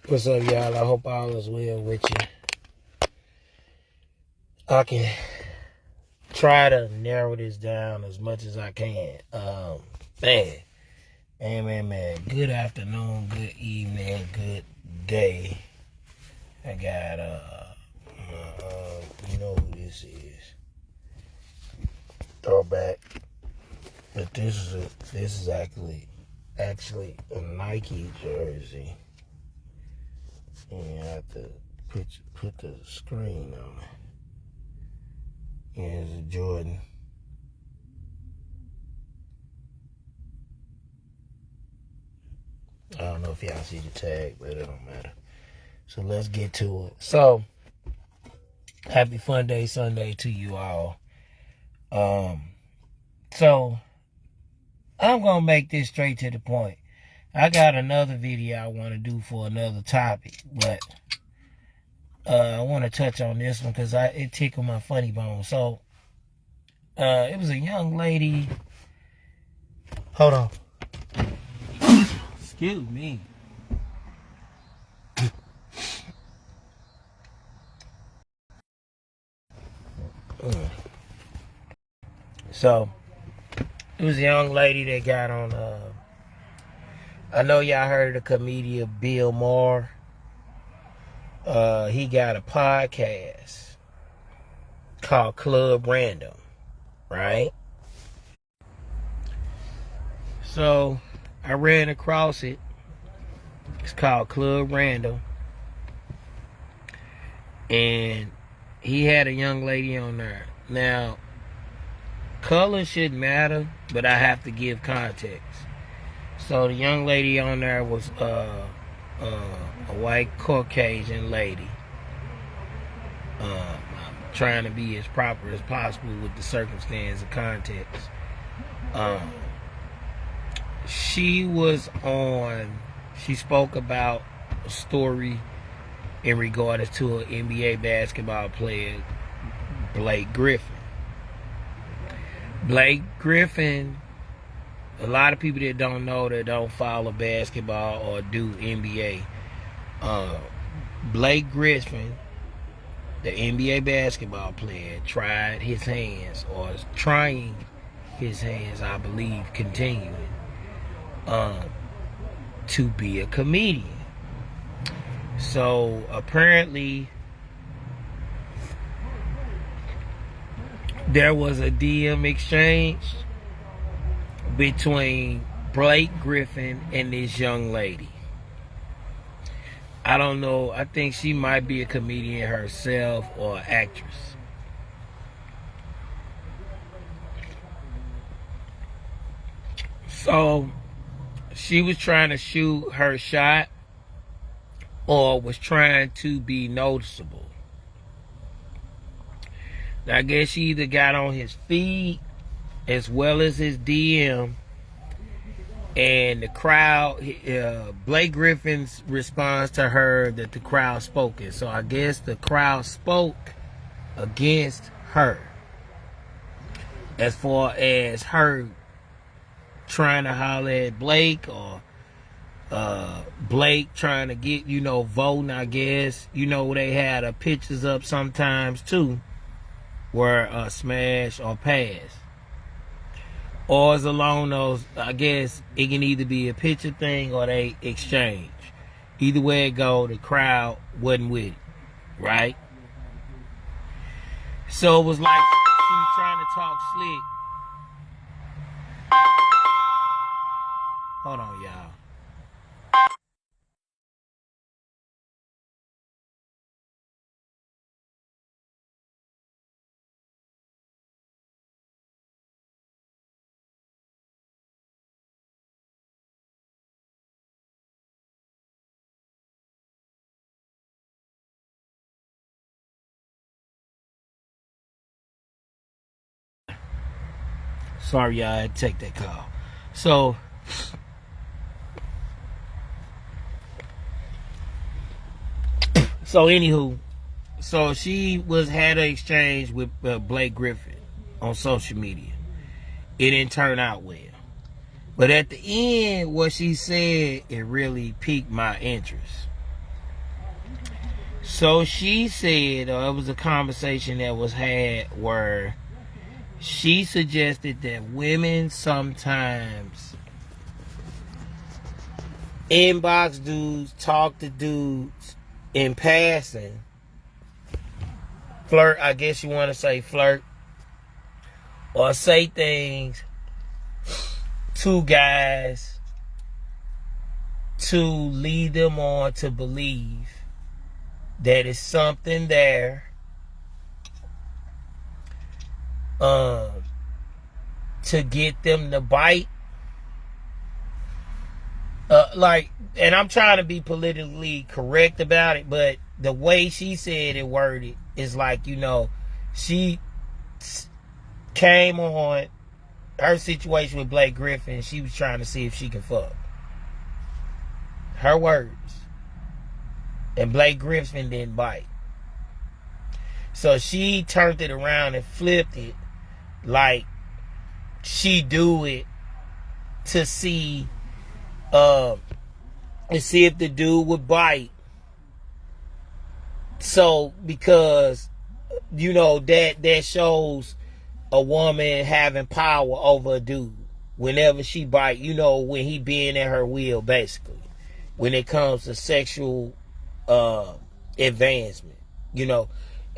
What's up, y'all? I hope all is well with you. I can try to narrow this down as much as I can. Man. Good afternoon, good evening, good day. I got you know who this is? Throwback. But this is actually a Nike jersey. And I have to put the screen on it. Here's a Jordan. I don't know if y'all see the tag, but it don't matter. So let's get to it. So, happy Fun Day Sunday to you all. So, I'm going to make this straight to the point. I got another video I want to do for another topic, but I want to touch on this one because it tickled my funny bone. So, it was a young lady. Hold on. Excuse me. So, it was a young lady that got on, I know y'all heard of the comedian Bill Maher. He got a podcast called Club Random, right? So, I ran across it. It's called Club Random. And he had a young lady on there. Now, color shouldn't matter, but I have to give context. So the young lady on there was a white Caucasian lady. I'm trying to be as proper as possible with the circumstance and context. She spoke about a story in regards to an NBA basketball player, Blake Griffin. Blake Griffin, a lot of people that don't know, that don't follow basketball or do NBA. Blake Griffin, the NBA basketball player, tried his hands, or is trying his hands, I believe, continuing, to be a comedian. So apparently there was a DM exchange between Blake Griffin and this young lady. I don't know. I think she might be a comedian herself or an actress. So she was trying to shoot her shot, or was trying to be noticeable. Now, I guess she either got on his feed as well as his DM, and the crowd, Blake Griffin's response to her that the crowd spoke it. So I guess the crowd spoke against her as far as her trying to holler at Blake, or Blake trying to get, voting, I guess. They had pictures up sometimes too, where smash or pass. Or as along those, I guess it can either be a picture thing or they exchange. Either way it go, the crowd wasn't with it, right? So it was like she was trying to talk slick. Hold on, y'all. Sorry, y'all, I had to take that call. So anywho, so she had an exchange with Blake Griffin on social media. It didn't turn out well. But at the end, what she said, it really piqued my interest. So she said, or it was a conversation that was had where she suggested that women sometimes inbox dudes, talk to dudes in passing, flirt, I guess you want to say flirt, or say things to guys to lead them on to believe that it's something there to get them to bite. And I'm trying to be politically correct about it, but the way she said it worded is like, she came on her situation with Blake Griffin. She was trying to see if she could fuck. Her words. And Blake Griffin didn't bite. So she turned it around and flipped it like she do it to see if the dude would bite. So because that shows a woman having power over a dude whenever she bite, when he being at her will, basically, when it comes to sexual advancement, and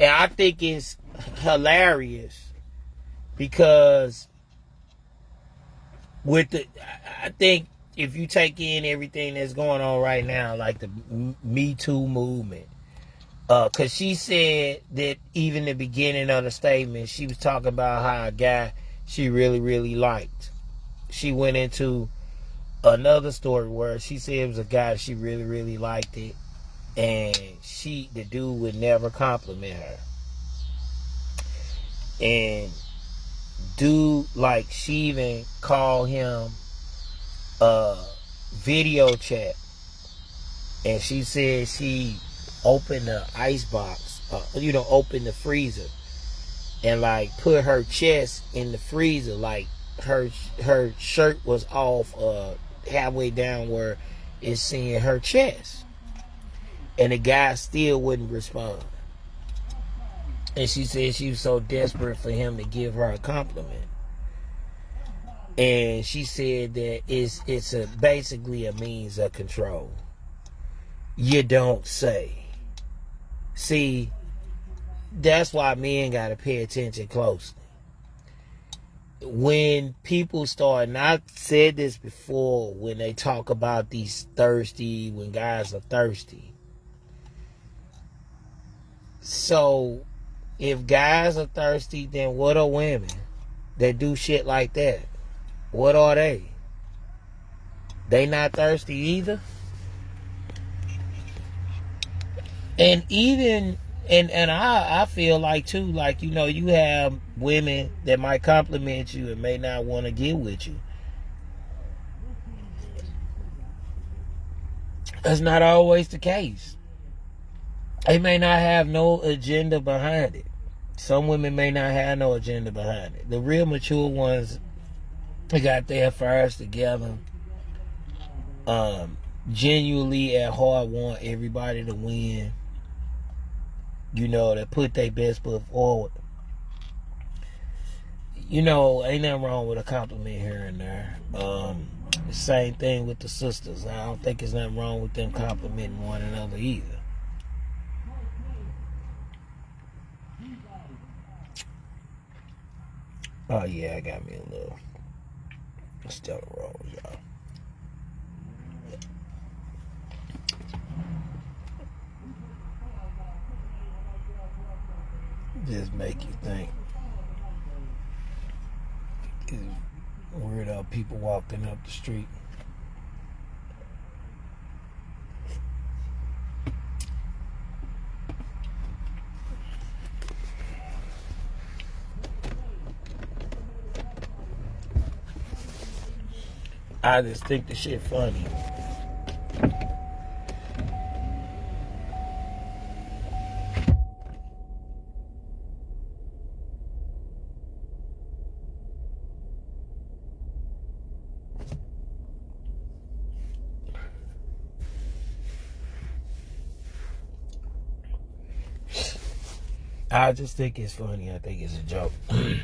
I think it's hilarious because I think if you take in everything that's going on right now, like the Me Too movement, because she said that even the beginning of the statement, she was talking about how a guy she really, really liked. She went into another story where she said it was a guy she really, really liked it, and the dude would never compliment her. And dude, like, she even called him video chat, and she said she opened the ice box, opened the freezer, and like put her chest in the freezer, like her shirt was off halfway down where it's seeing her chest, and the guy still wouldn't respond. And she said she was so desperate for him to give her a compliment. And she said that it's basically a means of control. You don't say. See, that's why men got to pay attention closely. When people start, and I said this before, when they talk about when guys are thirsty. So, if guys are thirsty, then what are women that do shit like that? What are they? They not thirsty either? And even, and I feel like too, like, you have women that might compliment you and may not want to get with you. That's not always the case. They may not have no agenda behind it. Some women may not have no agenda behind it. The real mature ones, they got their affairs together. Genuinely at heart want everybody to win. That put their best foot forward. Ain't nothing wrong with a compliment here and there. The same thing with the sisters. I don't think there's nothing wrong with them complimenting one another either. Oh yeah, I got me a little Stella Rose, y'all. Just make you think. It's weird how people walking up the street. I just think the shit funny. I just think it's funny. I think it's a joke. I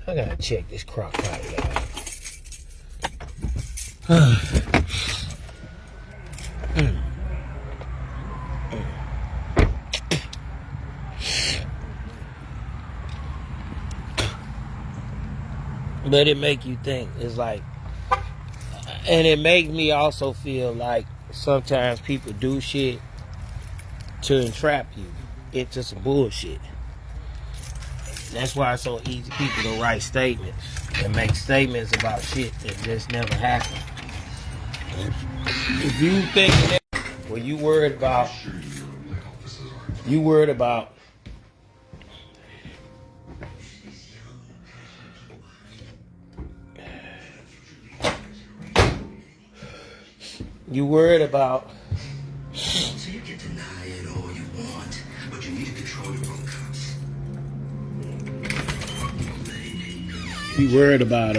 gotta check this crock pot, y'all. But it make you think. It's like, and it makes me also feel like sometimes people do shit to entrap you into some bullshit. That's why it's so easy for people to write statements and make statements about shit that just never happened. If you think that, well, you worried about So you can deny it all you want, but you need to control your own cups. you worried about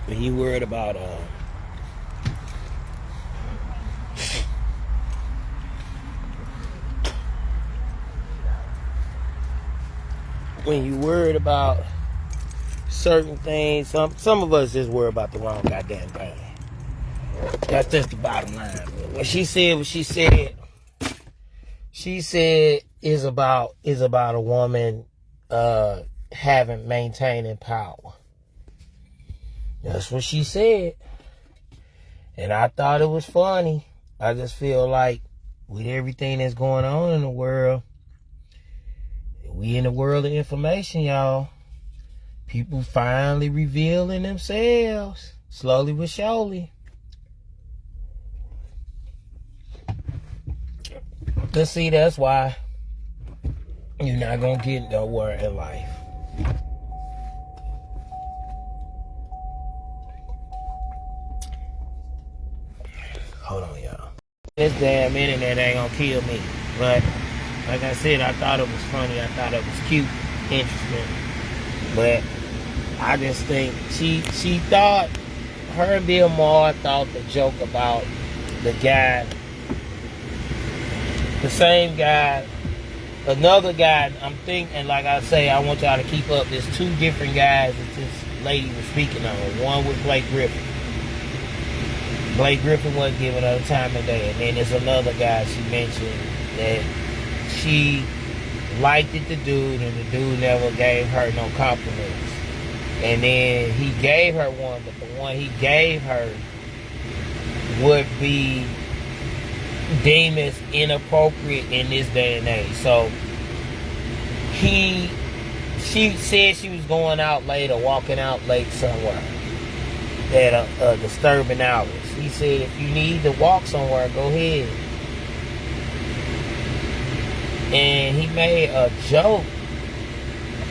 when you worried about when you worried about certain things, some of us just worry about the wrong goddamn thing. That's just the bottom line. When she said what she said is about a woman maintaining power. That's what she said. And I thought it was funny. I just feel like with everything that's going on in the world, we in the world of information, y'all. People finally revealing themselves, slowly but surely. Let's see, that's why you're not gonna get nowhere in life. Hold on, y'all. This damn internet ain't gonna kill me. But like I said, I thought it was funny. I thought it was cute, interesting. But I just think she thought, her and Bill Maher thought the joke about the guy, the same guy, another guy. I'm thinking, like I say, I want y'all to keep up. There's two different guys that this lady was speaking on. One was Blake Griffin. Blake Griffin wasn't giving her the time of day. And then there's another guy she mentioned that she liked it, the dude, and the dude never gave her no compliments. And then he gave her one, but the one he gave her would be deemed as inappropriate in this day and age. So she said she was going out late or walking out late somewhere at a disturbing hours. He said, if you need to walk somewhere, go ahead. And he made a joke.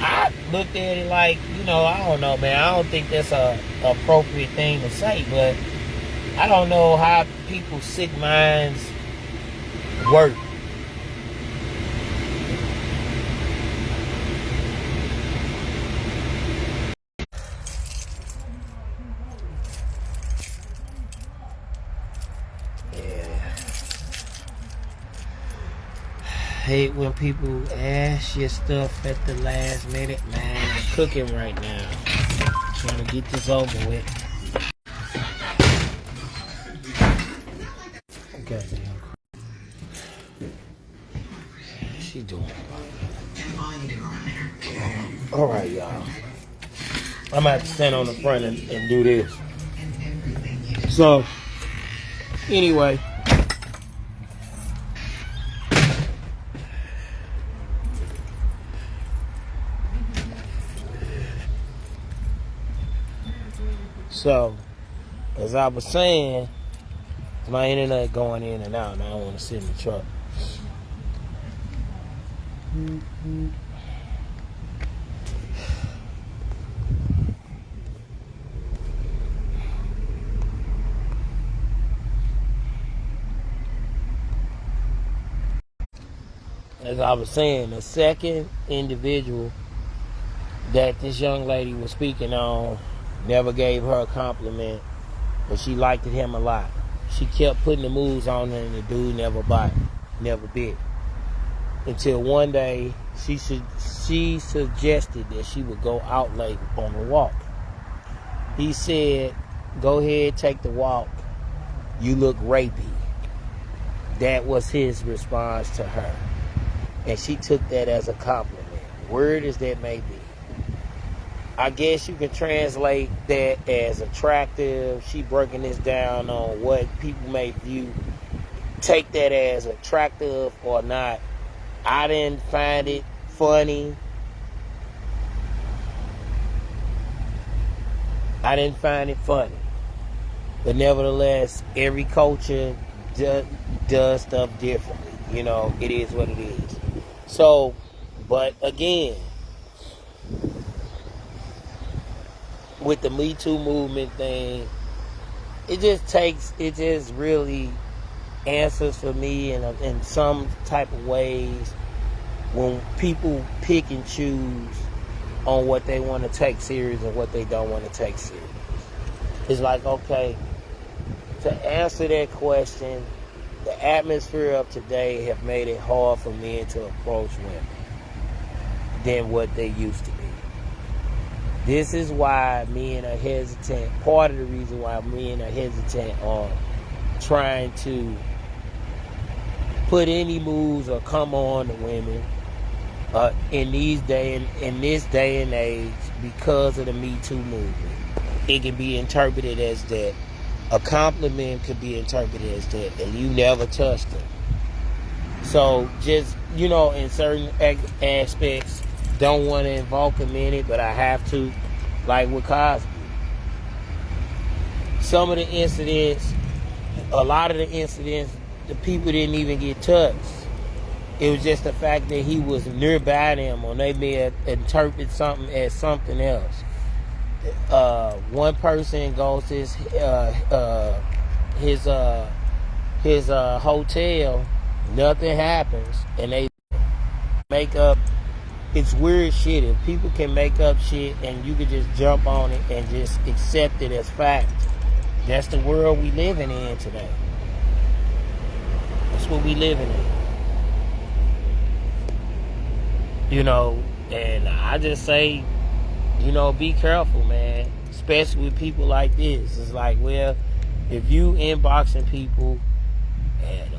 I looked at it like, I don't know, man. I don't think that's a appropriate thing to say, but I don't know how people's sick minds work. Hate when people ask you stuff at the last minute. Man, I'm cooking right now. Trying to get this over with. Okay. She doing? Alright, y'all. I'm gonna have to stand on the front and do this. So, anyway. So, as I was saying, my internet going in and out, and I don't want to sit in the truck. As I was saying, the second individual that this young lady was speaking on never gave her a compliment but she liked him a lot. She kept putting the moves on her, and the dude never bit. Until one day, she suggested that she would go out late on a walk. He said, "Go ahead, take the walk. You look rapey." That was his response to her. And she took that as a compliment. Weird as that may be. I guess you can translate that as attractive. She breaking this down on what people may view, take that as attractive or not. I didn't find it funny. But nevertheless, every culture does stuff differently. You know, it is what it is. So, but again, with the Me Too movement thing, it just really answers for me in some type of ways when people pick and choose on what they want to take serious and what they don't want to take serious. It's like, okay, to answer that question, the atmosphere of today have made it hard for men to approach women than what they used to be. This is why men are hesitant. Part of the reason why men are hesitant on trying to put any moves or come on to women in this day and age because of the Me Too movement. It can be interpreted as that. A compliment could be interpreted as that, and you never touched them. So just, you know, in certain aspects, don't want to invoke them in it, but I have to, like with Cosby. Some of the incidents, a lot of the incidents, the people didn't even get touched. It was just the fact that he was nearby them, or they may have interpreted something as something else. One person goes to his hotel, nothing happens, and they make up. It's weird shit. If people can make up shit and you can just jump on it and just accept it as fact, that's the world we living in today. That's what we living in. You know, and I just say, you know, be careful, man. Especially with people like this. It's like, well, if you inboxing people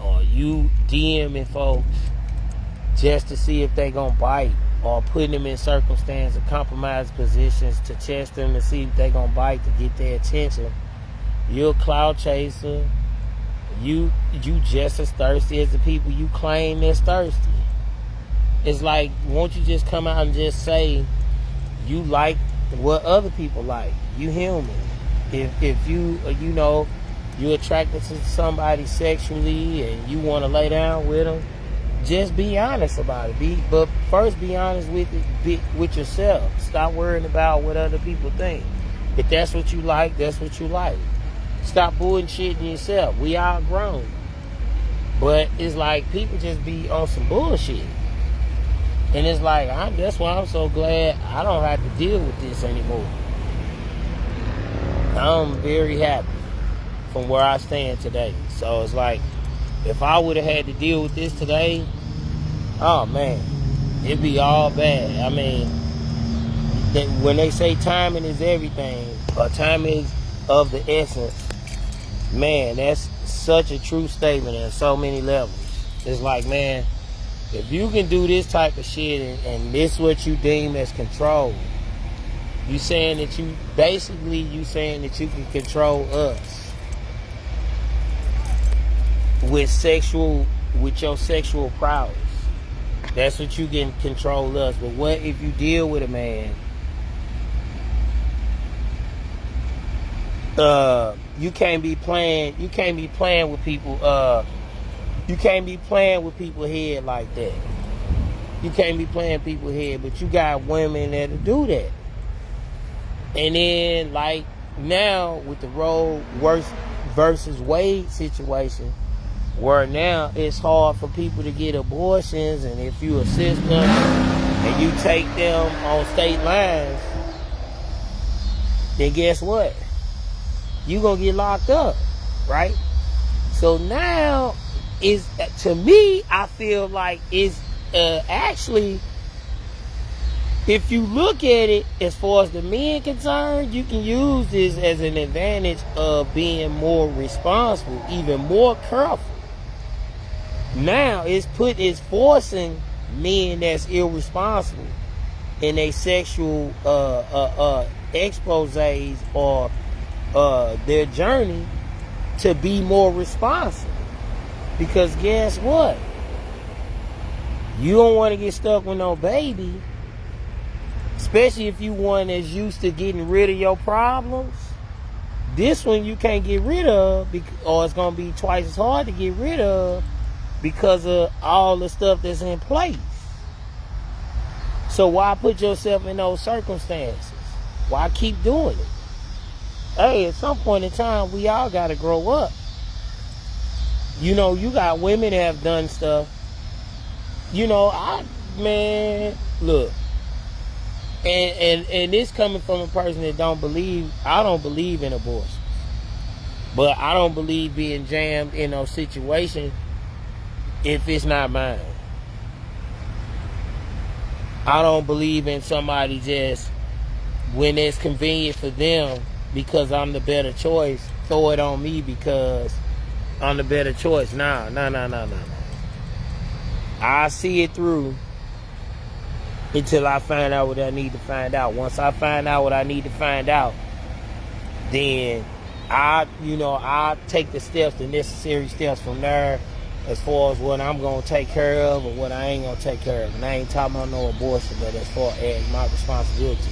or you DMing folks just to see if they gonna bite, or putting them in circumstances, compromised positions to test them to see if they gonna bite to get their attention, you're a cloud chaser. You just as thirsty as the people you claim that's thirsty. It's like, won't you just come out and just say you like what other people like? You human. If you know, you're attracted to somebody sexually and you want to lay down with them, just be honest about it. But first be honest with yourself. Stop worrying about what other people think. If that's what you like, that's what you like. Stop bullshitting yourself. We all grown. But it's like people just be on some bullshit. And it's like, that's why I'm so glad I don't have to deal with this anymore. I'm very happy from where I stand today. So it's like, if I would have had to deal with this today, oh man, it'd be all bad. I mean, when they say timing is everything, or time is of the essence, man, that's such a true statement on so many levels. It's like, man, if you can do this type of shit and this what you deem as control, you saying that you can control us with your sexual prowess. That's what you can control us. But what if you deal with a man? You can't be playing with people. You can't be playing with people's head like that. You can't be playing people's head, but you got women that'll do that. And then, like now with the Roe versus Wade situation, where now it's hard for people to get abortions, and if you assist them and you take them on state lines, then guess what? you gonna get locked up, right? So now, is to me, I feel like it's actually, if you look at it as far as the men concerned, you can use this as an advantage of being more responsible, even more careful. Now it's forcing men that's irresponsible in a sexual exposés or their journey to be more responsible. Because guess what? You don't want to get stuck with no baby, especially if you one that's used to getting rid of your problems. This one you can't get rid of, or it's going to be twice as hard to get rid of because of all the stuff that's in place. So why put yourself in those circumstances? Why keep doing it? Hey, at some point in time, we all got to grow up. You know, you got women that have done stuff. You know, look. And this coming from a person that I don't believe in abortion. But I don't believe being jammed in those situations if it's not mine. I don't believe in somebody just, when it's convenient for them, because I'm the better choice, throw it on me because I'm the better choice. Nah. I see it through until I find out what I need to find out. Once I find out what I need to find out, then I take the necessary steps from there as far as what I'm going to take care of or what I ain't going to take care of. And I ain't talking about no abortion, but as far as my responsibility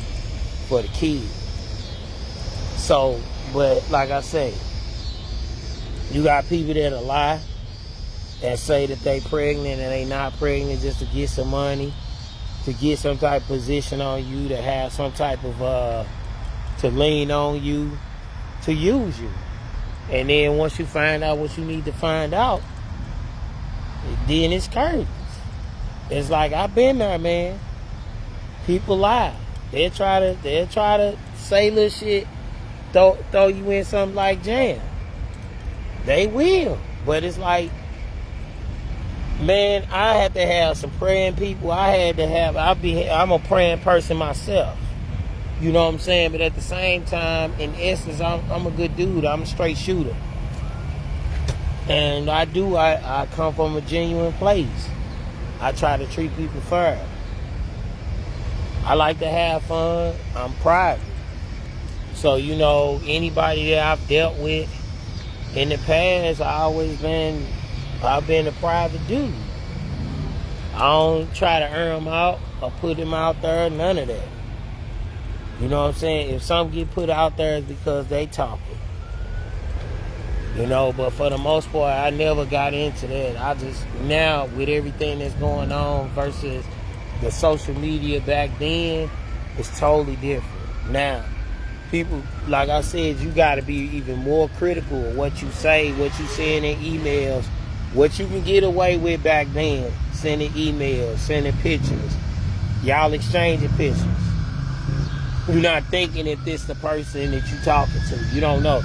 for the kids. So, but like I say, you got people that lie and say that they pregnant and they not pregnant just to get some money, to get some type of position on you, to have some type of, to lean on you, to use you. And then once you find out what you need to find out, then it's curtains. It's like, I've been there, man. People lie. They'll try to say little shit, throw you in something like jam. They will. But it's like, man, I had to have some praying people. I'm a praying person myself. You know what I'm saying? But at the same time, in essence, I'm a good dude. I'm a straight shooter. And I come from a genuine place. I try to treat people fair. I like to have fun. I'm private. So, you know, anybody that I've dealt with in the past, I've been a private dude. I don't try to earn them out or put them out there, none of that. You know what I'm saying? If something get put out there, it's because they talking. You know, but for the most part, I never got into that. I just, now, with everything that's going on versus the social media back then, it's totally different. Now, people, like I said, you got to be even more critical of what you say, what you send in emails, what you can get away with back then, sending emails, sending pictures, y'all exchanging pictures. You're not thinking if this the person that you talking to. You don't know.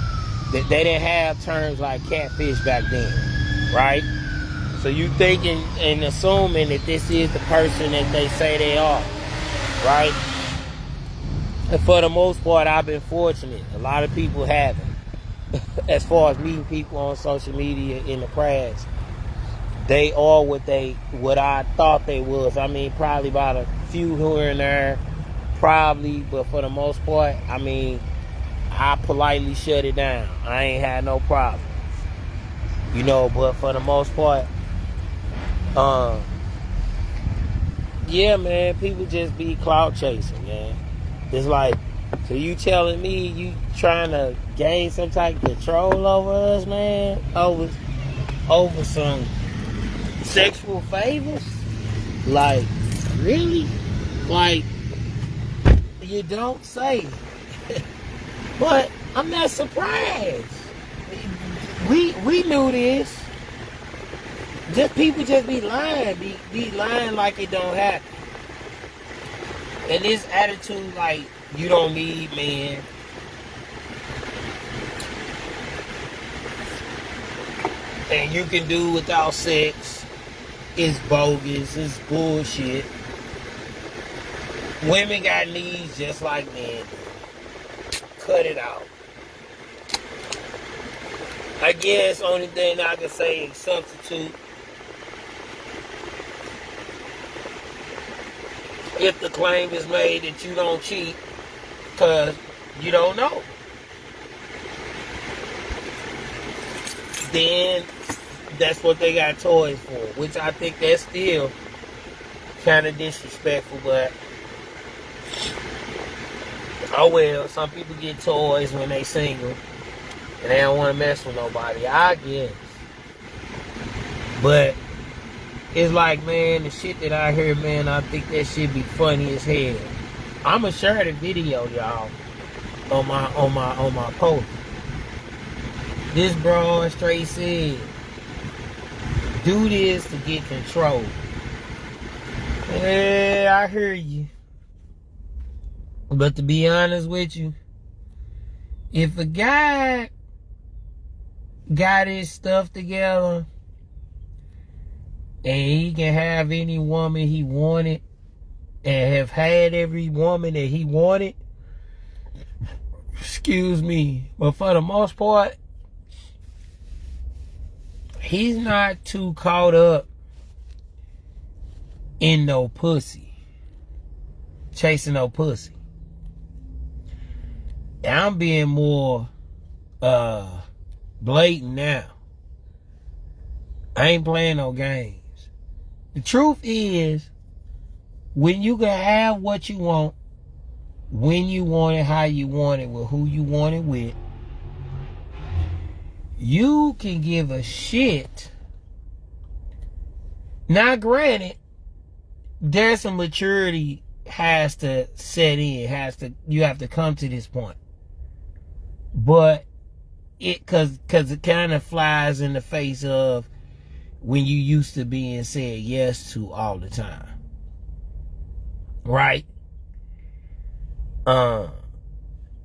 They didn't have terms like catfish back then, right? So you thinking and assuming that this is the person that they say they are, right? And for the most part, I've been fortunate. A lot of people haven't. As far as meeting people on social media in the past, they are what I thought they was. I mean, probably about a few here and there, probably, but for the most part, I mean, I politely shut it down. I ain't had no problems. You know, but for the most part, yeah, man, people just be clout chasing, man. It's like, so you telling me you trying to gain some type of control over us, man? Over some sexual favors? Like, really? Like, you don't say. But I'm not surprised. We knew this. Just people just be lying. Be lying like it don't happen. And this attitude like you don't need men. and you can do without sex is bogus, it's bullshit. Women got needs just like men do. Cut it out. I guess only thing I can say is substitute. If the claim is made that you don't cheat, because you don't know, then that's what they got toys for, which I think that's still kind of disrespectful, but oh well, some people get toys when they single and they don't want to mess with nobody, I guess. But it's like, man, the shit that I hear, man, I think that shit be funny as hell. I'ma share the video, y'all, on my post. This broad straight said, do this to get control. Yeah, I hear you. But to be honest with you, if a guy got his stuff together and he can have any woman he wanted and have had every woman that he wanted, excuse me, but for the most part, he's not too caught up in no pussy, chasing no pussy. And I'm being more blatant now. I ain't playing no games. The truth is, when you can have what you want, when you want it, how you want it, with who you want it with, you can give a shit. Now, granted, there's some maturity has to set in, you have to come to this point. But cause it kind of flies in the face of when you used to being said yes to all the time. Right?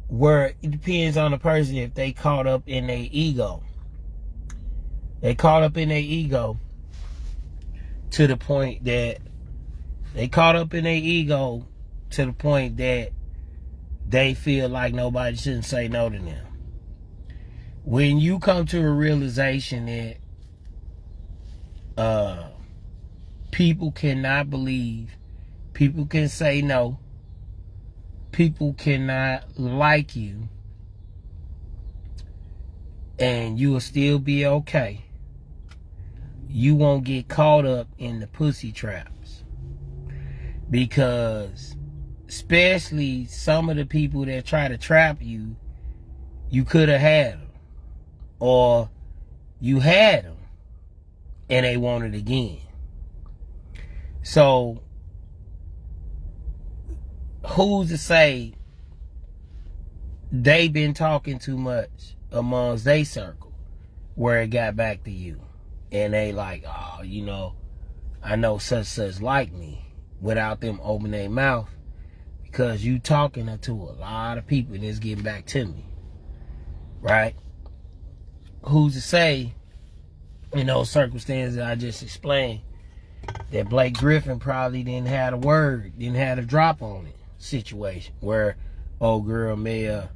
Where it depends on the person if they caught up in their ego. They caught up in their ego to the point that they feel like nobody shouldn't say no to them. When you come to a realization that people cannot believe, people can say no, people cannot like you, and you will still be okay, you won't get caught up in the pussy traps. Because especially some of the people that try to trap you, you could have had them. Or you had them and they want it again. So who's to say they been talking too much amongst they circle where it got back to you, and they like, oh, you know, I know such like me, without them opening their mouth, because you talking to a lot of people and it's getting back to me, right? Who's to say, in those circumstances I just explained, that Blake Griffin probably didn't have a word, didn't have a drop on it situation where old girl may have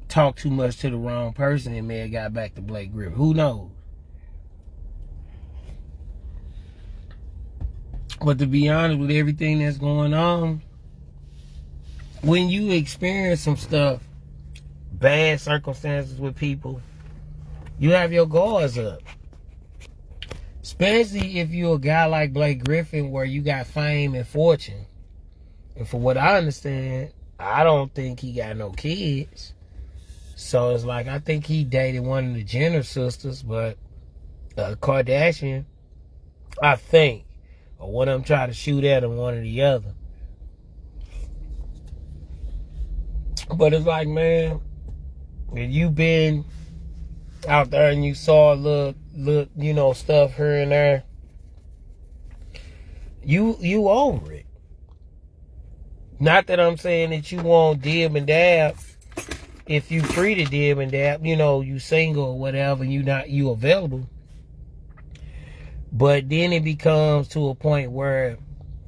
talked too much to the wrong person and may have got back to Blake Griffin. Who knows? But to be honest, with everything that's going on, when you experience some stuff, bad circumstances with people, you have your guards up. Especially if you're a guy like Blake Griffin, where you got fame and fortune. And from what I understand, I don't think he got no kids. So it's like, I think he dated one of the Jenner sisters, but Kardashian, I think, or one of them tried to shoot at him, one or the other. But it's like, man, if you been out there and you saw a little, you know, stuff here and there, you over it. Not that I'm saying that you won't dib and dab if you free to dib and dab, you know, you single or whatever, you available. But then it becomes to a point where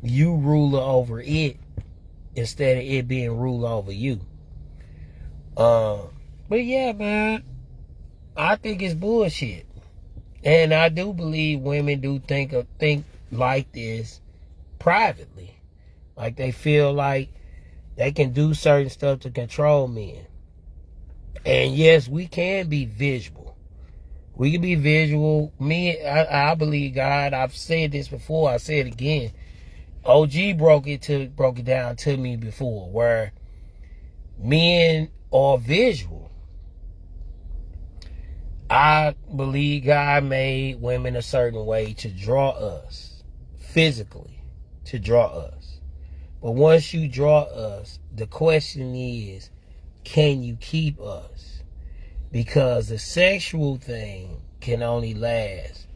you ruler over it instead of it being ruler over you. But yeah, man, I think it's bullshit. And I do believe women do think like this privately. Like they feel like they can do certain stuff to control men. And yes, we can be visual. We can be visual. I believe God. I've said this before. I say it again. OG broke it down to me before, where men are visual. I believe God made women a certain way to draw us, physically, to draw us. But once you draw us, the question is, can you keep us? Because the sexual thing can only last.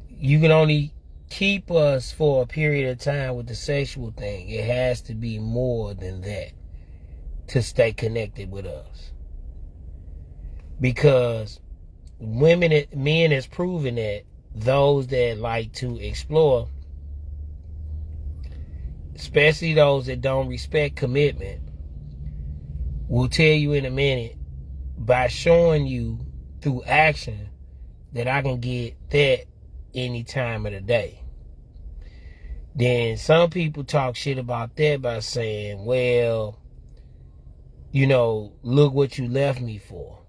You can only keep us for a period of time with the sexual thing. It has to be more than that to stay connected with us. Because men has proven that those that like to explore, especially those that don't respect commitment, will tell you in a minute by showing you through action that I can get that any time of the day. Then some people talk shit about that by saying, well, you know, look what you left me for.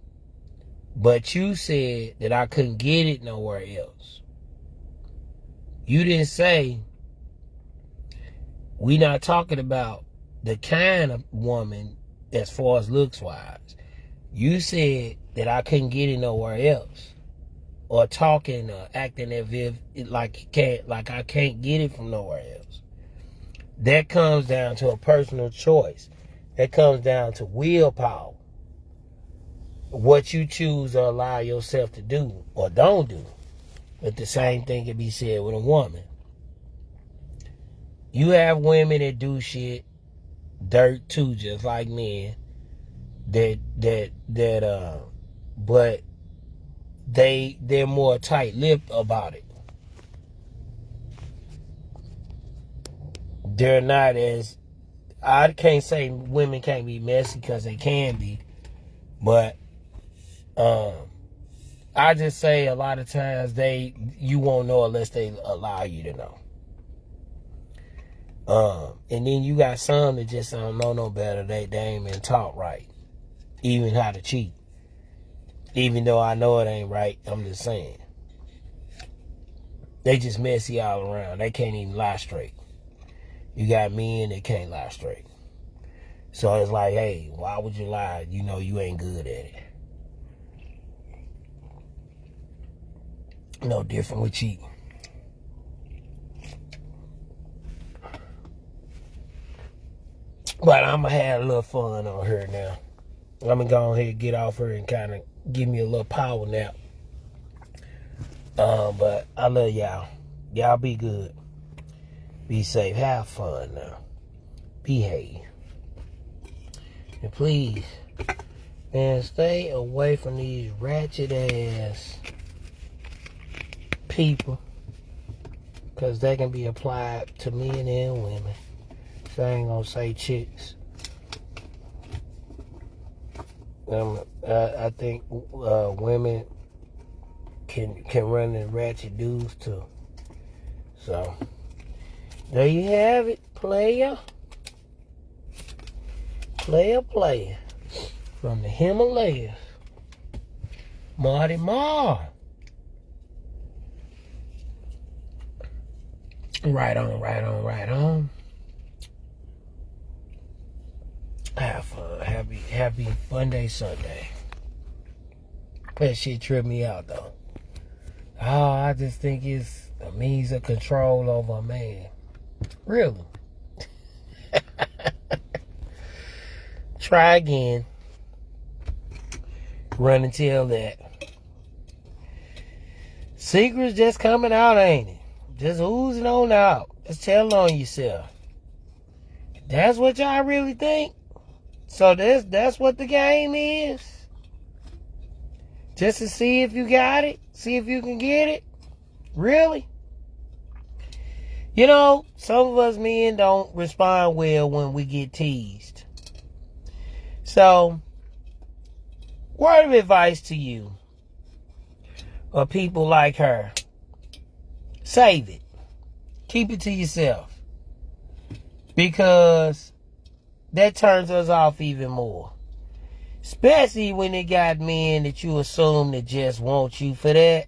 But you said that I couldn't get it nowhere else. You didn't say, we not talking about the kind of woman as far as looks wise. You said that I couldn't get it nowhere else. Or talking or acting as if like I can't get it from nowhere else. That comes down to a personal choice. That comes down to willpower. What you choose to allow yourself to do or don't do. But the same thing can be said with a woman. You have women that do shit dirt too, just like men. But they're more tight-lipped about it. They're not as, I can't say women can't be messy, because they can be, but I just say a lot of times you won't know unless they allow you to know. And then you got some that just don't know no better. They ain't been taught right, even how to cheat. Even though I know it ain't right, I'm just saying. They just messy all around. They can't even lie straight. You got men that can't lie straight. So it's like, hey, why would you lie? You know you ain't good at it. No different with cheating. But I'm going to have a little fun on her now. I'm going to go ahead and get off her and kind of give me a little power nap. But I love y'all. Y'all be good. Be safe. Have fun now. Behave. And please, man, stay away from these ratchet ass people. Because they can be applied to men and women. So I ain't going to say chicks. I think women can run the ratchet dudes too. So there you have it, player. Player. From the Himalayas. Marty Mar. Right on. Have fun. Happy Fun Day Sunday. That shit tripped me out though. Oh, I just think it's a means of control over a man. Really? Try again. Run and tell that. Secrets just coming out, ain't it? Just oozing on out. Just tell on yourself. That's what y'all really think? So that's what the game is. Just to see if you got it. See if you can get it. Really? You know, some of us men don't respond well when we get teased. So, word of advice to you, or people like her, save it. Keep it to yourself. Because that turns us off even more. Especially when they got men that you assume that just want you for that.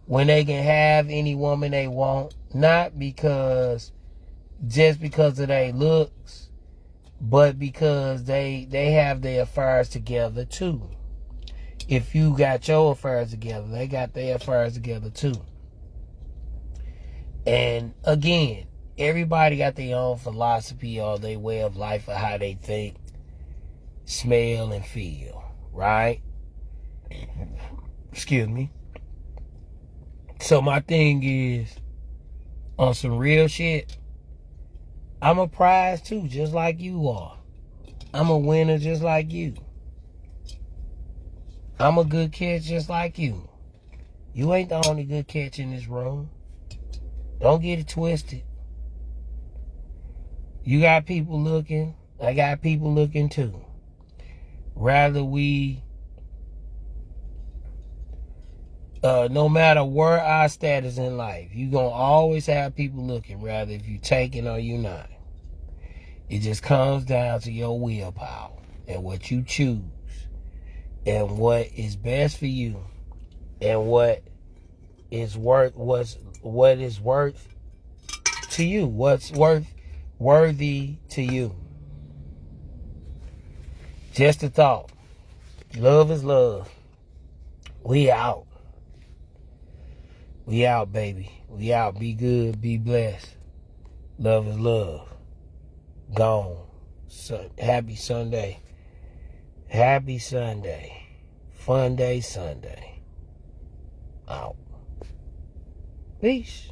When they can have any woman they want. Not just because of their looks. But because they have their affairs together too. If you got your affairs together, they got their affairs together too. And again, everybody got their own philosophy or their way of life or how they think, smell, and feel. Right? Excuse me. So my thing is, on some real shit, I'm a prize too, just like you are. I'm a winner just like you. I'm a good catch just like you. You ain't the only good catch in this room. Don't get it twisted. You got people looking. I got people looking too. Rather we, no matter where our status in life, you gonna always have people looking, rather if you taking or you not. It just comes down to your willpower and what you choose and what is best for you and what is worth to you, what's worthy to you. Just a thought. Love is love. We out. We out, baby. We out. Be good. Be blessed. Love is love. Gone. Happy Sunday. Happy Sunday. Fun day Sunday. Out. Peace.